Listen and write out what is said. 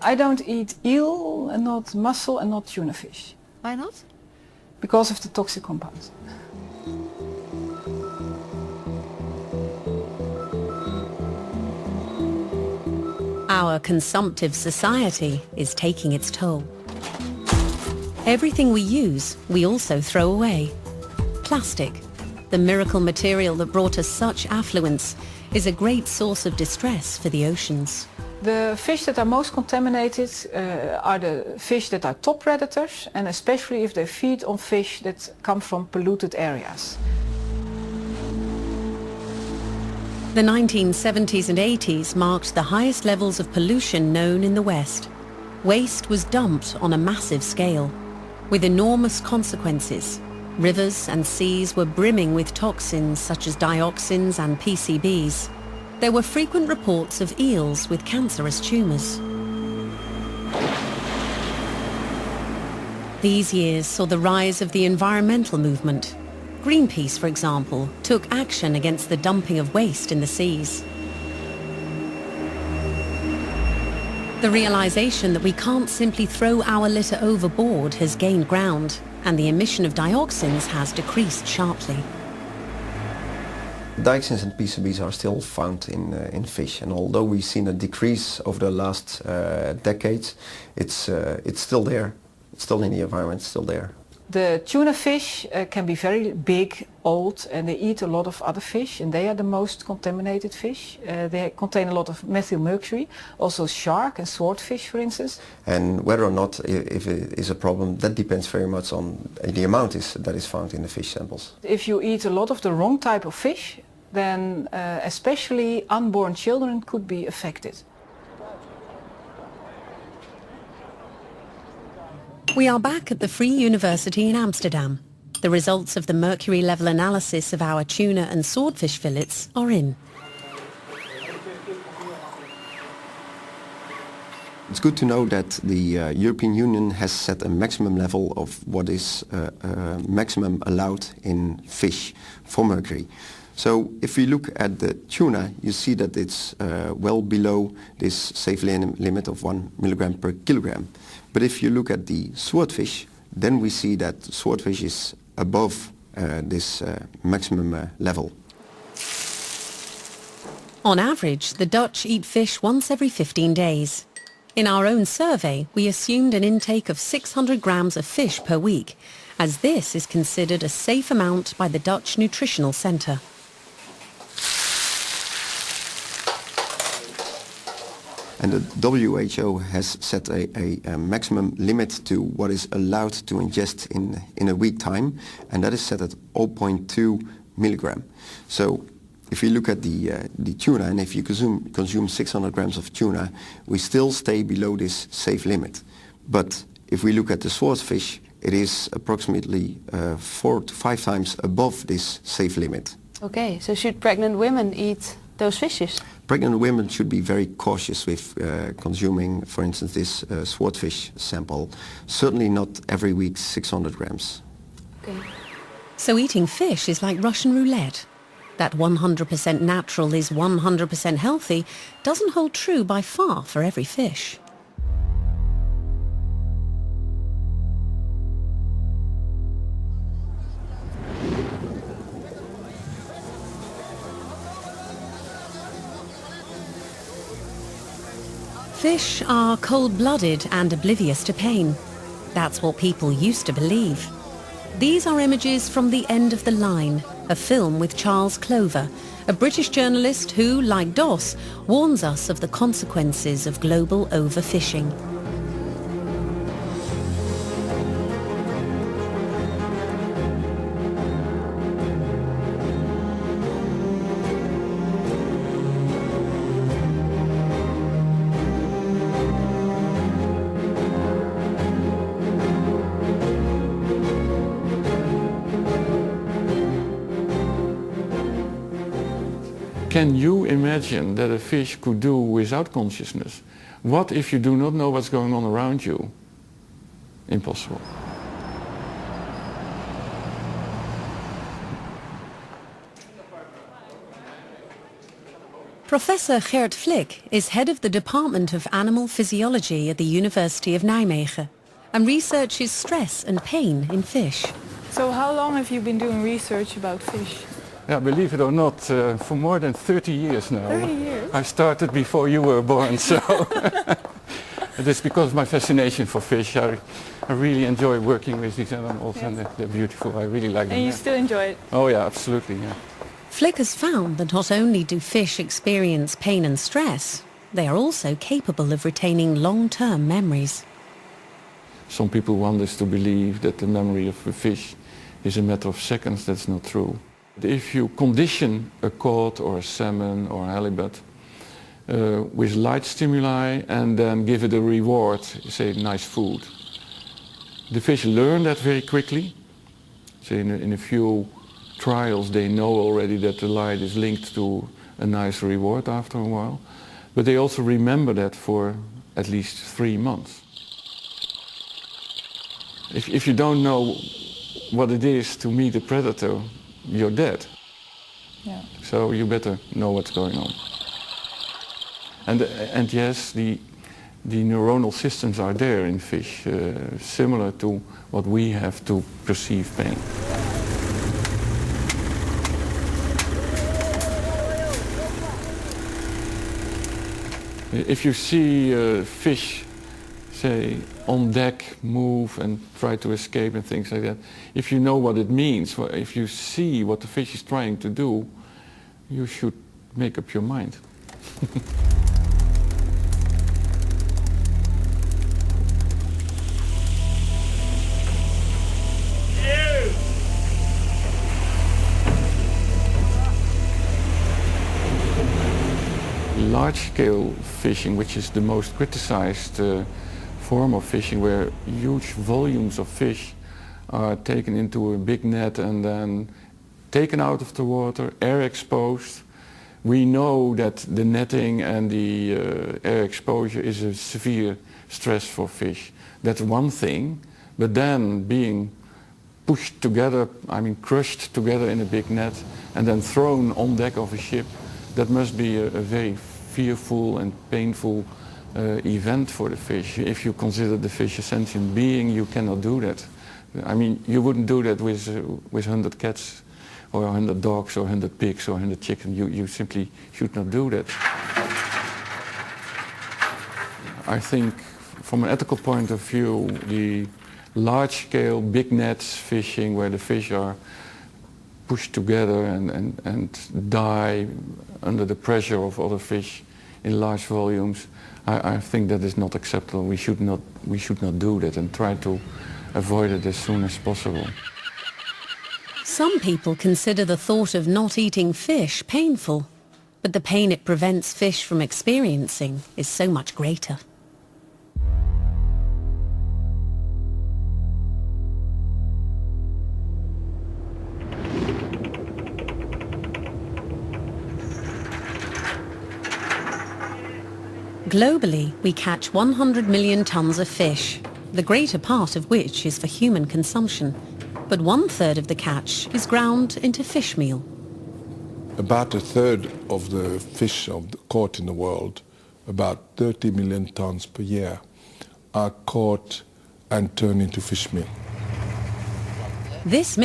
I don't eat eel and not mussel and not tuna fish. Why not? Because of the toxic compounds. Our consumptive society is taking its toll. Everything we use, we also throw away. Plastic, the miracle material that brought us such affluence, is a great source of distress for the oceans. The fish that are most contaminated are the fish that are top predators, and especially if they feed on fish that come from polluted areas. The 1970s and 80s marked the highest levels of pollution known in the West. Waste was dumped on a massive scale, with enormous consequences. Rivers and seas were brimming with toxins such as dioxins and PCBs. There were frequent reports of eels with cancerous tumours. These years saw the rise of the environmental movement. Greenpeace, for example, took action against the dumping of waste in the seas. The realization that we can't simply throw our litter overboard has gained ground, and the emission of dioxins has decreased sharply. Dioxins and PCBs are still found in fish, and although we've seen a decrease over the last decades, it's still there. It's still in the environment, still there. The tuna fish can be very big, old, and they eat a lot of other fish, and they are the most contaminated fish. They contain a lot of methyl mercury, also shark and swordfish, for instance. And whether or not if it is a problem, that depends very much on the amount that is found in the fish samples. If you eat a lot of the wrong type of fish, then especially unborn children could be affected. We are back at the Free University in Amsterdam. The results of the mercury level analysis of our tuna and swordfish fillets are in. It's good to know that the European Union has set a maximum level of what is maximum allowed in fish for mercury. So if we look at the tuna, you see that it's well below this safe limit of 1 milligram per kilogram. But if you look at the swordfish, then we see that swordfish is above this maximum level. On average, the Dutch eat fish once every 15 days. In our own survey, we assumed an intake of 600 grams of fish per week, as this is considered a safe amount by the Dutch Nutritional Centre. And the WHO has set a maximum limit to what is allowed to ingest in a week time, and that is set at 0.2 milligram. So if you look at the tuna, and if you consume 600 grams of tuna, we still stay below this safe limit. But if we look at the swordfish, it is approximately 4 to 5 times above this safe limit. Okay, so should pregnant women eat those fishes? Pregnant women should be very cautious with consuming, for instance, this swordfish sample. Certainly not every week 600 grams. Okay. So eating fish is like Russian roulette. That 100% natural is 100% healthy doesn't hold true by far for every fish. Fish are cold-blooded and oblivious to pain. That's what people used to believe. These are images from The End of the Line, a film with Charles Clover, a British journalist who, like Doss, warns us of the consequences of global overfishing. Can you imagine that a fish could do without consciousness? What if you do not know what's going on around you? Impossible. Professor Gert Flick is head of the Department of Animal Physiology at the University of Nijmegen and researches stress and pain in fish. So how long have you been doing research about fish? Yeah, believe it or not, for more than 30 years now. 30 years? I started before you were born, so it's because of my fascination for fish. I really enjoy working with these animals, yes. And they're beautiful. I really like them. And you still enjoy it? Oh yeah, absolutely. Yeah. Flick has found that not only do fish experience pain and stress, they are also capable of retaining long-term memories. Some people want us to believe that the memory of a fish is a matter of seconds. That's not true. If you condition a cod or a salmon or a halibut with light stimuli and then give it a reward, say nice food, the fish learn that very quickly. So in a few trials they know already that the light is linked to a nice reward after a while, but they also remember that for at least 3 months. If you don't know what it is to meet a predator, you're dead. Yeah. So you better know what's going on. And yes, the neuronal systems are there in fish, similar to what we have to perceive pain. If you see fish, say, on deck move and try to escape and things like that, if you know what it means, if you see what the fish is trying to do, you should make up your mind. Large-scale fishing, which is the most criticized form of fishing, where huge volumes of fish are taken into a big net and then taken out of the water, air exposed. We know that the netting and the air exposure is a severe stress for fish. That's one thing, but then being pushed together, I mean crushed together in a big net and then thrown on deck of a ship, that must be a very fearful and painful event for the fish. If you consider the fish a sentient being, you cannot do that. I mean, you wouldn't do that with 100 cats or 100 dogs or 100 pigs or 100 chickens. You simply should not do that. I think from an ethical point of view, the large-scale, big nets fishing where the fish are pushed together and die under the pressure of other fish in large volumes, I think that is not acceptable. We should not do that and try to avoid it as soon as possible. Some people consider the thought of not eating fish painful, but the pain it prevents fish from experiencing is so much greater. Globally, we catch 100 million tons of fish, the greater part of which is for human consumption. But 1/3 of the catch is ground into fish meal. About 1/3 of the fish caught in the world, about 30 million tons per year, are caught and turned into fish meal. This means